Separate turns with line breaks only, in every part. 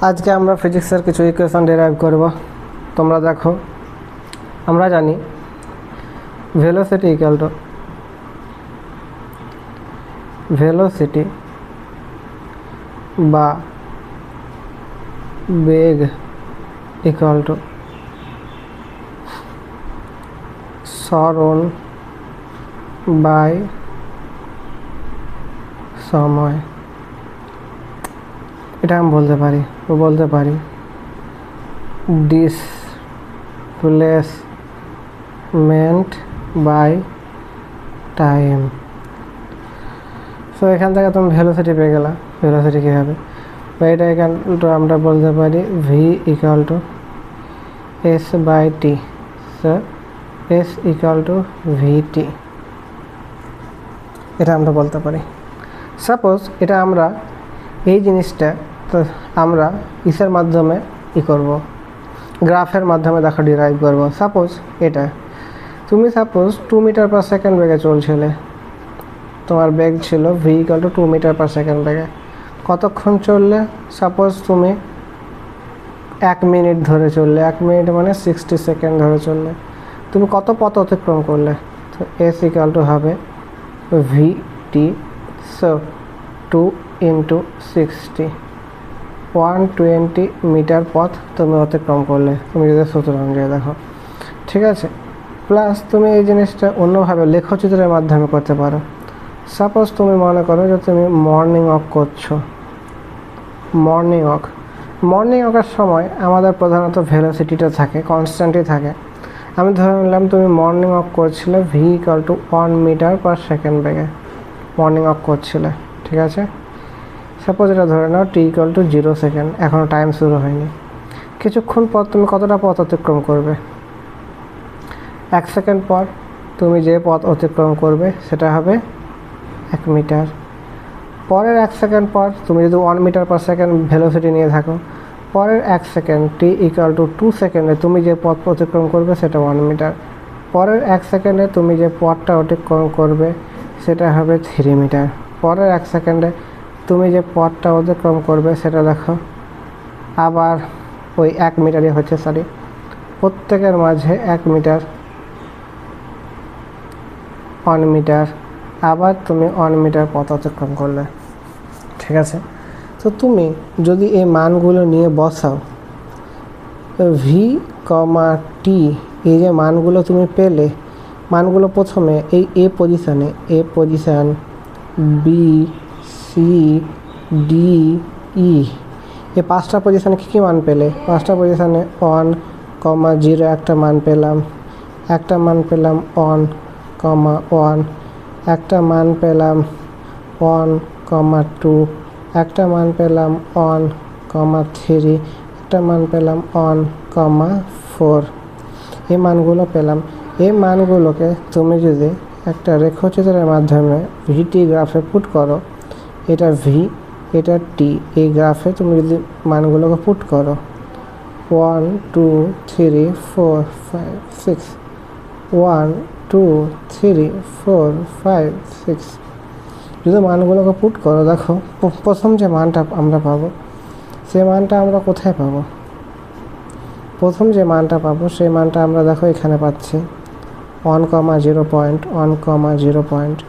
আজকে আমরা ফিজিক্সের কিছু ইকুয়েশন ডেরাইভ করব। তোমরা দেখো, আমরা জানি ভেলোসিটি ইকুয়াল টু বা বেগ ইকুয়াল টু সরণ বাই সময়। এটা আমি বলতে পারি ডিসপ্লেসমেন্ট বাই টাইম। সো এখান থেকে তুমি ভেলোসিটি পেয়ে গেলা। ভেলোসিটি কী হবে, বা এটা এখান তো আমরা বলতে পারি V equal to S by T. So S equal to VT, এটা আমরা বলতে পারি। সাপোজ এটা আমরা এই জিনিসটা তো আমরা ইসের মাধ্যমে করব, গ্রাফের মাধ্যমে দেখো ডিরাইভ করব। সাপোজ এটা তুমি 2 মিটার পার সেকেন্ড বেগে চলছিলে, তোমার বেগ ছিল V equal to 2 metre per second বেগে। কতক্ষণ চললে? সাপোজ তুমি 1 মিনিট ধরে চললে, 1 মিনিট মানে 60 সেকেন্ড ধরে চললে, তুমি কত পথ অতিক্রম করলে? তো এস ইকুয়াল টু হবে V T. So 2 into 60, 120 metre পথ তুমি অতিক্রম করলে, তুমি যদি সূত্র অনুযায়ী দেখো, ঠিক আছে। প্লাস তুমি এই জিনিসটা অন্যভাবে লেখচিত্রের মাধ্যমে করতে পারো। সাপোজ তুমি মনে করো যে তুমি মর্নিং ওয়াক করছো। মর্নিং ওয়াকের সময় আমাদের প্রধানত ভেলোসিটিটা থাকে, কনস্ট্যান্টই থাকে। আমি ধরে নিলাম তুমি মর্নিং ওয়াক করছিলে V equal to 1 metre per second বেগে মর্নিং ওয়াক করছিলে, ঠিক আছে। সাপোজ এটা ধরে নাও টি ইকুয়াল টু 0 সেকেন্ড, এখনও টাইম শুরু হয়নি। কিছুক্ষণ পর তুমি কতটা পথ অতিক্রম করবে? 1 সেকেন্ড পর তুমি যে পথ অতিক্রম করবে সেটা হবে 1 মিটার। পরের 1 সেকেন্ড পর তুমি যদি 1 মিটার পার সেকেন্ড ভেলোসিটি নিয়ে থাকো, পরের 1 সেকেন্ড টি ইকুয়াল টু 2 সেকেন্ডে তুমি যে পথ অতিক্রম করবে সেটা 1 মিটার। পরের 1 সেকেন্ডে তুমি যে পথটা অতিক্রম করবে সেটা হবে 3 মিটার। পরের 1 সেকেন্ডে তুমি যে পথটা অতিক্রম করবে সেটা দেখো আবার ওই 1 মিটারই হচ্ছে, প্রত্যেকের মাঝে 1 মিটার, 1 মিটার, আবার তুমি 1 মিটার পথ অতিক্রম করলে, ঠিক আছে। তো তুমি যদি এই মানগুলো নিয়ে বসাও, ভি কমা টি, এই যে মানগুলো তুমি পেলে, মানগুলো প্রথমে এই এ পজিশান, বি, সি, ডি, ই, এই 5টা পজিশানে কী মান পেলে? 5টা পজিশানে 1, 0 একটা মান পেলাম, একটা মান পেলাম 1, 1, একটা মান পেলাম 1, 2, একটা মান পেলাম 1, 3, একটা মান পেলাম 1, 4। এই মানগুলো পেলাম। এই মানগুলোকে তুমি যদি একটা রেখাচিত্রের মাধ্যমে ভিটি গ্রাফে পুট করো, এটা ভি, এটা টি, এই গ্রাফে তুমি যদি মানগুলোকে পুট করো 1, 2, 3, 4, 5, 6, 1, 2, 3, 4, 5, 6, যদি মানগুলোকে পুট করো, দেখো প্রথম যে মানটা আমরা পাবো সেই মানটা আমরা কোথায় পাবো? প্রথম যে মানটা পাবো সেই মানটা আমরা দেখো এখানে পাচ্ছি 1, 0 পয়েন্ট।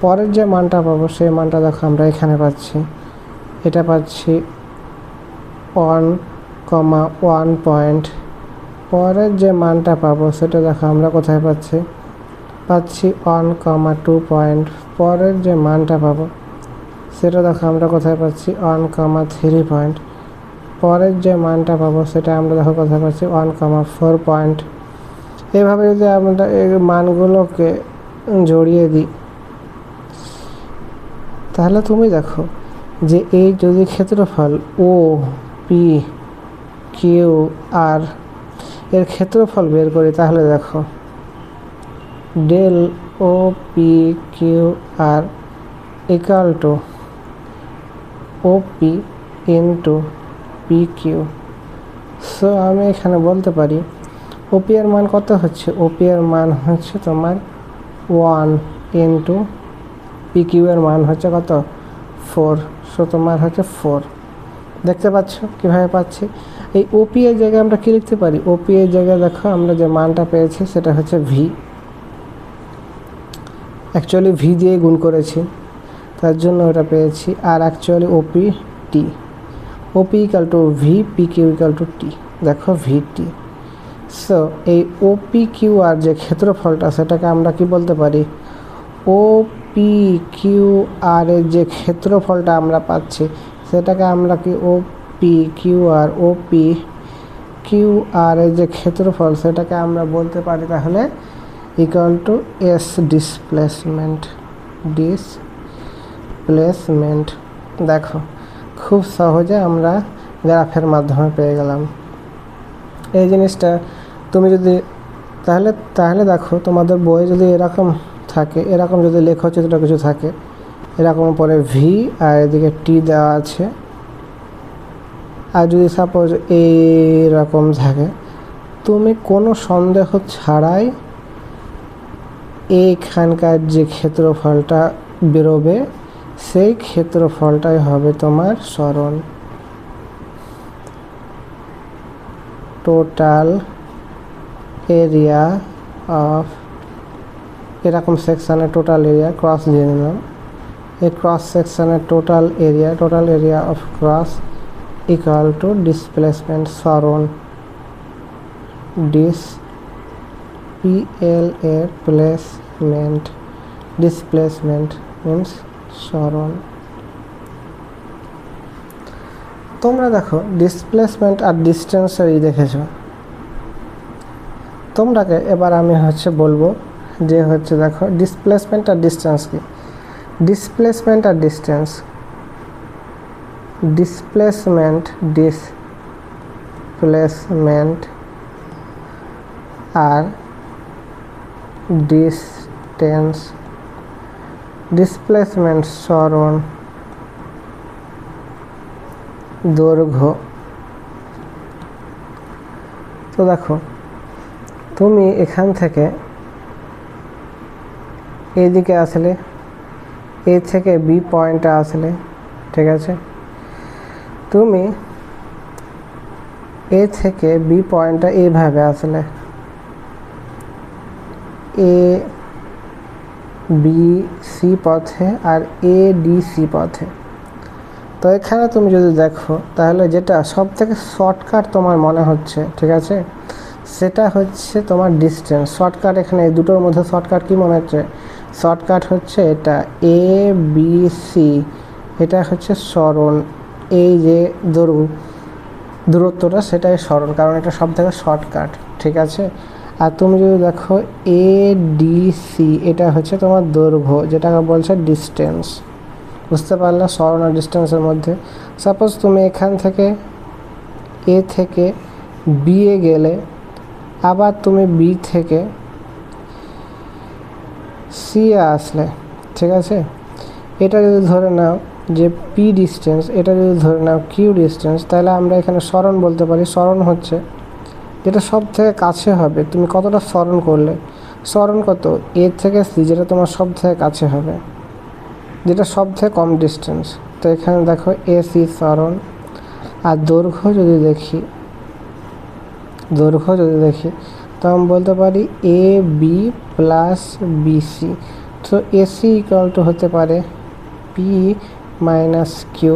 পরের যে মানটা পাবো সেই মানটা দেখো আমরা এখানে পাচ্ছি, এটা পাচ্ছি 1, 1 পয়েন্ট। পরের যে মানটা পাবো সেটা দেখো আমরা কোথায় পাচ্ছি 1, 2 পয়েন্ট। পরের যে মানটা পাবো সেটা দেখো আমরা কোথায় পাচ্ছি 1, 3 পয়েন্ট। পরের যে মানটা পাবো সেটা আমরা দেখো কোথায় পাচ্ছি 1, 4 পয়েন্ট। এভাবে যদি আমরা এই মানগুলোকে জড়িয়ে দিই, তাহলে তুমি দেখো যে এই যদি ক্ষেত্রফল ও পি কিউ আর এর ক্ষেত্রফল বের করি, তাহলে দেখো del O P Q R equal to O P into P Q. So আমি এখানে বলতে পারি ওপি এর মান কত হচ্ছে? ওপি এর মান হচ্ছে তোমার 1 ইন্টু পি কিউ এর মান হচ্ছে কত? 4। সো তোমার হচ্ছে 4। দেখতে পাচ্ছ কীভাবে পাচ্ছি? এই ওপি এর জায়গায় আমরা কী লিখতে পারি? ওপি এর জায়গায় দেখো আমরা যে মানটা পেয়েছি সেটা হচ্ছে ভি, অ্যাকচুয়ালি ভি দিয়ে গুণ করেছি তার জন্য ওটা পেয়েছি। আর actually OP T, OP equal to V, P Q equal to T, দেখো ভি টি। সো এই ওপি কিউ আর যে ক্ষেত্রফলটা সেটাকে আমরা কি বলতে পারি? ওপি কিউ আর এর যে ক্ষেত্রফলটা আমরা পাচ্ছি সেটাকে আমরা কি ওপি কিউ আর, ওপি কিউ আর এর যে ক্ষেত্রফল সেটাকে আমরা বলতে পারি তাহলে equal to S displacement, displacement. দেখো খুব সহজে আমরা গ্রাফের মাধ্যমে পেয়ে গেলাম এই জিনিসটা। তুমি যদি তাহলে দেখো তোমাদের বই যদি এরকম থাকে, এরকম যদি লেখচিত্র কিছু থাকে, এরকম পরে ভি আর এদিকে টি দেওয়া আছে, আর যদি সাপোজ এইরকম থাকে, তুমি কোনো সন্দেহ ছাড়াই এইখানকার যে ক্ষেত্রফলটা বেরোবে সেই ক্ষেত্রফলটাই হবে তোমার সরণ, টোটাল এরিয়া অফ, এরকম সেকশানের টোটাল এরিয়া ক্রস দিয়ে নিলাম, এই ক্রস সেকশানের total area of cross equal to displacement সরণ, ডিসপ্লেসমেন্ট মিন্স সরণ। তোমরা দেখো ডিসপ্লেসমেন্ট আর ডিস্টেন্সেরই দেখেছো। তোমরাকে এবার আমি বলবো যে দেখো ডিসপ্লেসমেন্ট আর ডিস্টেন্স কি? ডিসপ্লেসমেন্ট আর ডিস্টেন্স, ডিসপ্লেসমেন্ট আর ডিস্টেন্স, ডিসপ্লেসমেন্ট সরণ, দৈর্ঘ্য। তো দেখো তুমি এখান থেকে এইদিকে আসলে, এ থেকে বি পয়েন্টে আসলে, ঠিক আছে, তুমি এ থেকে বি পয়েন্টটা এইভাবে আসলে, এ বি সি পথে আর এ ডি সি পথে। তো এখানে তুমি যদি দেখো তাহলে যেটা সব থেকে শর্টকাট তোমার মনে হচ্ছে, ঠিক আছে, সেটা হচ্ছে তোমার ডিস্টেন্স। শর্টকাট এখানে এই দুটোর মধ্যে শর্টকাট কি মনে হচ্ছে? শর্টকাট হচ্ছে এটা এ বি সি, এটা হচ্ছে সরণ, এই যে দূরত্বটা সেটাই সরণ, কারণ এটা সব থেকে শর্টকাট, ঠিক আছে। আর তুমি যদি দেখো এ ডি সি, এটা হচ্ছে তোমার দৈর্ঘ্য, যেটাকে বলছে ডিস্টেন্স। বুঝতে পারলে সরণ আর ডিস্টেন্সের মধ্যে? সাপোজ তুমি এখান থেকে এ থেকে বি এ গেলে, আবার তুমি বি থেকে সি এ আসলে, ঠিক আছে, এটা যদি ধরে নাও যে পি ডিস্টেন্স, এটা যদি ধরে নাও কিউ ডিস্টেন্স, তাহলে আমরা এখানে সরণ বলতে পারি। সরণ হচ্ছে যেটা সব থেকে কাছে হবে, তুমি কতটা সরণ করলে, সরণ কত এ থেকে সি, যেটা তোমার সব থেকে কাছে হবে, যেটা সব থেকে কম ডিস্টেন্স। তো এখানে দেখো এ সি সরণ। আর দৈর্ঘ্য যদি দেখি তো আমি বলতে পারি এ বি প্লাস বিসি। তো এসি ইকুয়াল টু হতে পারে পি মাইনাস কিউ,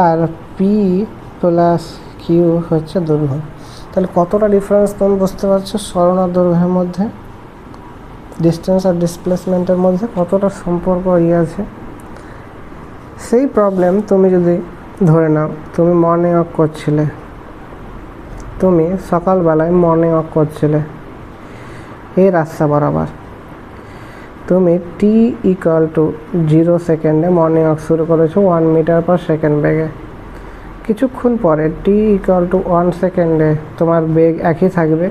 আর পি প্লাস কিউ হচ্ছে দৈর্ঘ্য। তাহলে কতটা ডিফারেন্স তুমি বুঝতে পারছো সরণ আর দৈর্ঘ্যের মধ্যে, ডিস্টেন্স আর ডিসপ্লেসমেন্টের মধ্যে কতটা সম্পর্ক আছে। সেই প্রবলেম তুমি যদি ধরে নাও তুমি মর্নিং ওয়াক করছিলে, তুমি সকালবেলায় মর্নিং ওয়াক করছিলে এই রাস্তা বরাবর, তুমি টি ইকুয়াল টু 0 সেকেন্ডে মর্নিং ওয়াক শুরু করেছো 1 মিটার পার সেকেন্ড বেগে। কিছুক্ষণ পরে টি ইকুয়াল টু 1 সেকেন্ডে তোমার বেগ একই থাকবে।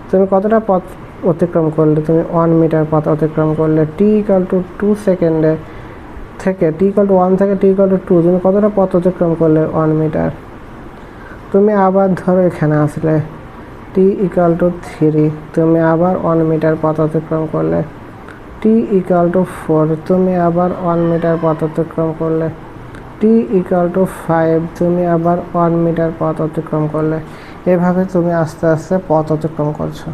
তুমি কতটা পথ অতিক্রম করলে? তুমি 1 মিটার পথ অতিক্রম করলে। টি ইকুয়াল টু 2 সেকেন্ডে থেকে, টি ইকুয়াল টু 1 থেকে টি ইকুয়াল টু 2, তুমি কতটা পথ অতিক্রম করলে? 1 মিটার। তুমি আবার ধরো এখানে আসলে টি ইকুয়াল টু 3, তুমি আবার 1 মিটার পথ অতিক্রম করলে। টি ইকুয়াল টু 4, তুমি আবার 1 মিটার পথ অতিক্রম করলে। টি ইকুয়াল টু 5 তুমি আবার 1 মিটার পথ অতিক্রম করলে। এভাবে তুমি আস্তে আস্তে পথ অতিক্রম করছো।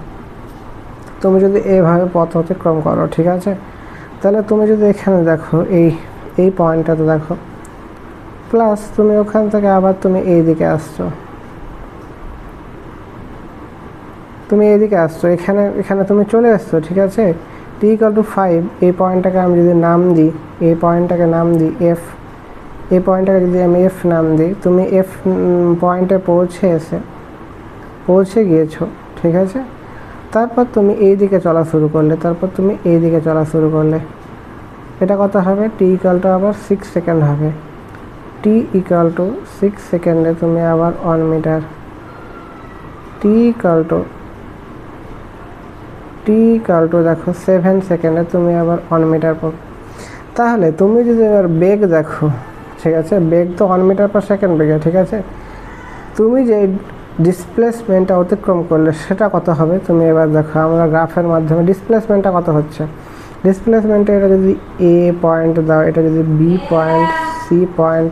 তুমি যদি এইভাবে পথ অতিক্রম করো, ঠিক আছে, তাহলে তুমি যদি এখানে দেখো এই পয়েন্টটাতে দেখো, প্লাস তুমি ওখান থেকে আবার তুমি এই দিকে আসছো, এখানে তুমি চলে আসছো, ঠিক আছে। টি ইকুয়াল টু 5, এই পয়েন্টটাকে আমি যদি নাম দিই, এই পয়েন্টটাকে নাম দিই এফ, এই পয়েন্টটাকে যদি আমি এফ নাম দিই, তুমি এফ পয়েন্টে পৌঁছে গিয়েছো, ঠিক আছে। তারপর তুমি এই দিকে চলা শুরু করলে, এটা কত হবে, টি ইকুয়াল টু আবার 6 সেকেন্ড হবে। টি ইকুয়াল টু 6 সেকেন্ডে তুমি আবার 1 মিটার, টি ইকুয়াল টু দেখো 7 সেকেন্ডে তুমি আবার 1 মিটার পাবে। তাহলে তুমি যদি এবার বেগ দেখো, ঠিক আছে, বেগ তো 1 মিটার পার সেকেন্ড বেগে, ঠিক আছে। তুমি যে ডিসপ্লেসমেন্টটা অতিক্রম করলে সেটা কত হবে, তুমি এবার দেখো, আমরা গ্রাফের মাধ্যমে ডিসপ্লেসমেন্টটা কত হচ্ছে। ডিসপ্লেসমেন্টে এটা যদি এ পয়েন্ট দাও, এটা যদি B point, C point,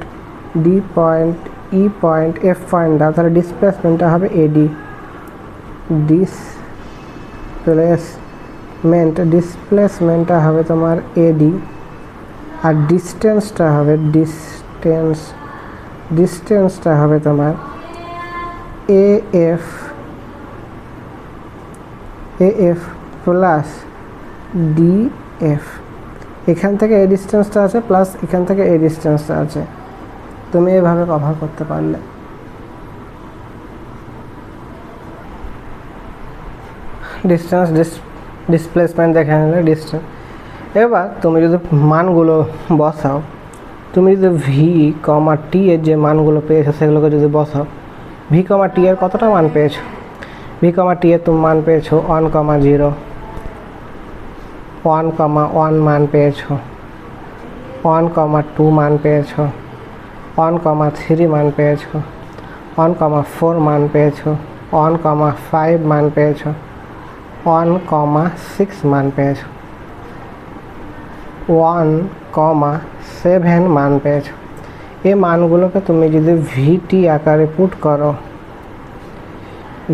D point, E point, F point দাও, তাহলে ডিসপ্লেসমেন্টটা হবে এডি। ডিসপ্লেসমেন্টটা হবে তোমার এডি, আর ডিস্টেন্সটা হবে তোমার এএফ প্লাস ডিএফ। এখান থেকে এই ডিস্টেন্সটা আছে, প্লাস এখান থেকে এই ডিস্টেন্সটা আছে। তুমি এভাবে কভার করতে পারলে। ডিসপ্লেসমেন্ট দেখে নিলে ডিস্টেন্স। এবার তুমি যদি মানগুলো বসাও, তুমি যদি ভি কমা টি এর যে মানগুলো পেয়েছো সেগুলোকে যদি বসাও, ভি কমা টি এর কতটা মান পেয়েছো, ভি কমা টি এর তুমি মান পেয়েছো 1,0, 1,1 মান পেয়েছো, 1,2 মান পেয়েছো, 1,3 মান পেয়েছো, 1,4 মান পেয়েছো, 1,5 মান পেয়েছো, 1,6 মান পেয়েছো, 1,7 মান পেয়েছো। এই মানগুলোকে তুমি যদি ভিটি আকারে পুট করো,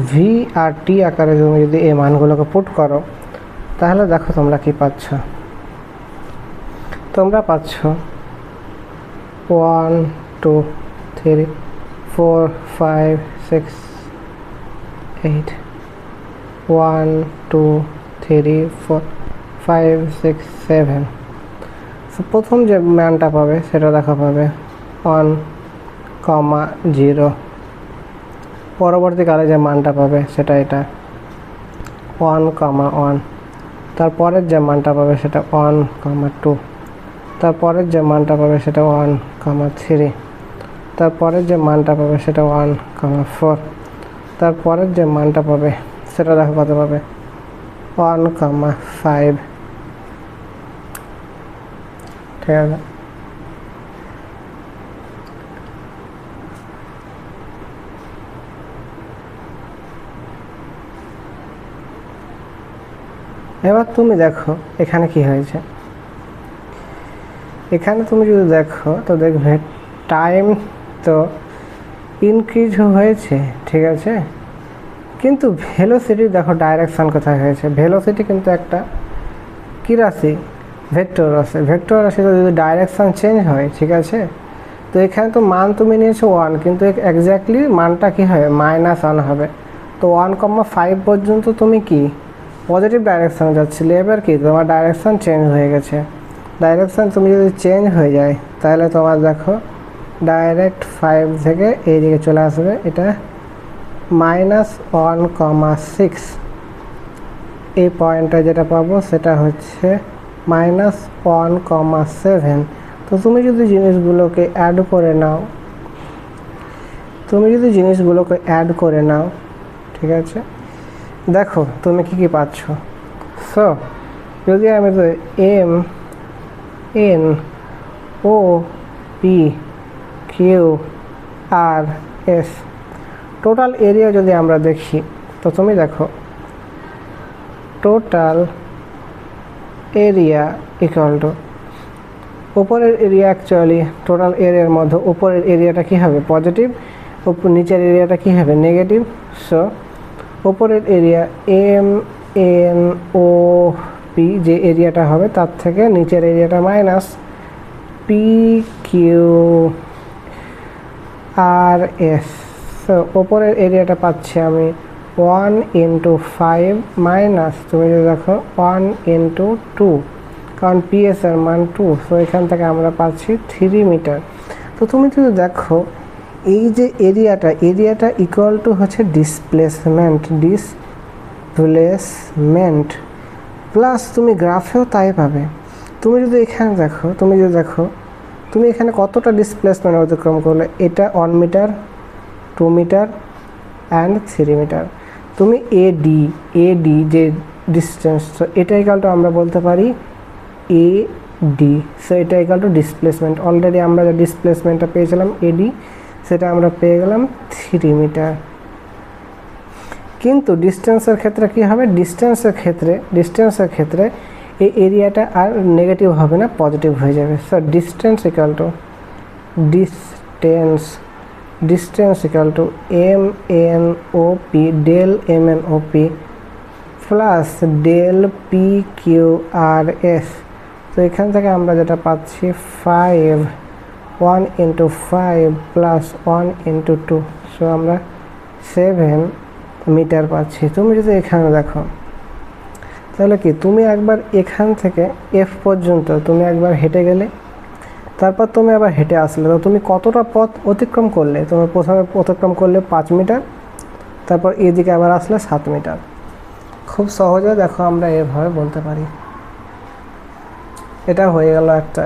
ভি আর টি আকারে তুমি যদি এই মানগুলোকে পুট করো, তাহলে দেখো তোমরা কি পাচ্ছ। তোমরা পাচ্ছ 1 2 3 4 5 6 8, 1 2 3 4 5 6 7। প্রথম যে মানটা পাবে সেটা দেখা পাবে 1,0। পরবর্তীকালে যে মানটা পাবে সেটা এটা 1,1। তারপরের যে মানটা পাবে সেটা 1,2। তারপরের যে মানটা পাবে সেটা 1,3। তারপরের যে মানটা পাবে সেটা 1,4। তারপরের যে মানটা পাবে সেটা দেখো কত পাবে, 1,5। ঠিক আছে। এবার তুমি দেখো এখানে কি হয়েছে। এখানে তুমি যদি দেখো তো দেখবে টাইম তো ইনক্রিজ হয়েছে, ঠিক আছে, কিন্তু ভেলোসিটি দেখো ডাইরেকশান কোথায় হয়েছে। ভেলোসিটি কিন্তু একটা কী রাশি, ভেক্টর রাশি। ভেক্টর রাশিতে যদি ডাইরেকশান চেঞ্জ হয়, ঠিক আছে, তো এখানে তো মান তুমি নিয়েছো 1, কিন্তু এক্স্যাক্টলি মানটা কী হবে, -1 হবে। তো 1,5 পর্যন্ত তুমি কি পজিটিভ ডাইরেকশানে যাচ্ছিলে, এবার কি তোমার ডাইরেকশান চেঞ্জ হয়ে গেছে। ডাইরেকশান তুমি যদি চেঞ্জ হয়ে যায় তাহলে তোমার দেখো ডাইরেক্ট 5 থেকে এই দিকে চলে আসবে, এটা -1,6। এই পয়েন্টটা যেটা পাবো সেটা হচ্ছে -1,7। তো তুমি যদি জিনিসগুলোকে অ্যাড করে নাও, ঠিক আছে, দেখো তুমি কি পাচ্ছ। সো যদি আমি তো M N O P Q R S total area যদি আমরা দেখি, তো তুমি দেখো টোটাল এরিয়া ইকুয়াল টু উপরের এরিয়া অ্যাকচুয়ালি টোটাল এরিয়ার মধ্যে উপরের এরিয়াটা কী হবে পজিটিভ, নিচের এরিয়াটা কী হবে নেগেটিভ। সো উপরের area M N O P যে এরিয়াটা হবে তার থেকে নিচের এরিয়াটা minus P Q R S. So ওপরের এরিয়াটা পাচ্ছি আমি 1 × 5 মাইনাস তুমি যদি দেখো 1 × 2, কারণ পিএস এর মান 2। সো এখান থেকে আমরা পাচ্ছি 3 মিটার। তো তুমি যদি দেখো এই যে এরিয়াটা ইকুয়াল টু হচ্ছে ডিসপ্লেসমেন্ট প্লাস তুমি গ্রাফেও তাই পাবে। তুমি যদি এখানে দেখো তুমি এখানে কতটা ডিসপ্লেসমেন্ট অতিক্রম করলে, এটা 1 মিটার, 2 মিটার অ্যান্ড 3 মিটার। তুমি এডি যে ডিস্টেন্স, তো এটা ইকুয়াল টু আমরা বলতে পারি এডি। সো এটা ইকুয়াল টু ডিসপ্লেসমেন্ট। অলরেডি আমরা যে ডিসপ্লেসমেন্টটা পেয়েছিলাম এডি, সেটা আমরা পেয়ে গেলাম 3 মিটার। কিন্তু ডিস্টেন্সের ক্ষেত্রে কী হবে, ডিস্টেন্সের ক্ষেত্রে এই এরিয়াটা আর নেগেটিভ হবে না, পজিটিভ হয়ে যাবে। So distance equal to M N O P del M N O P plus del P Q R S. তো এখান থেকে আমরা যেটা পাচ্ছি 1 × 5 প্লাস 1 × 2। সো আমরা 7 মিটার পাচ্ছি। তুমি যদি এখানে দেখো তাহলে কি তুমি একবার এখান থেকে এফ পর্যন্ত তুমি একবার হেঁটে গেলে, তারপর তুমি আবার হেঁটে আসলে, তো তুমি কতটা পথ অতিক্রম করলে? তুমি প্রথমে অতিক্রম করলে 5 মিটার, তারপর এদিকে আবার আসলে 7 মিটার। খুব সহজে দেখো আমরা এভাবে বলতে পারি। এটা হয়ে গেল একটা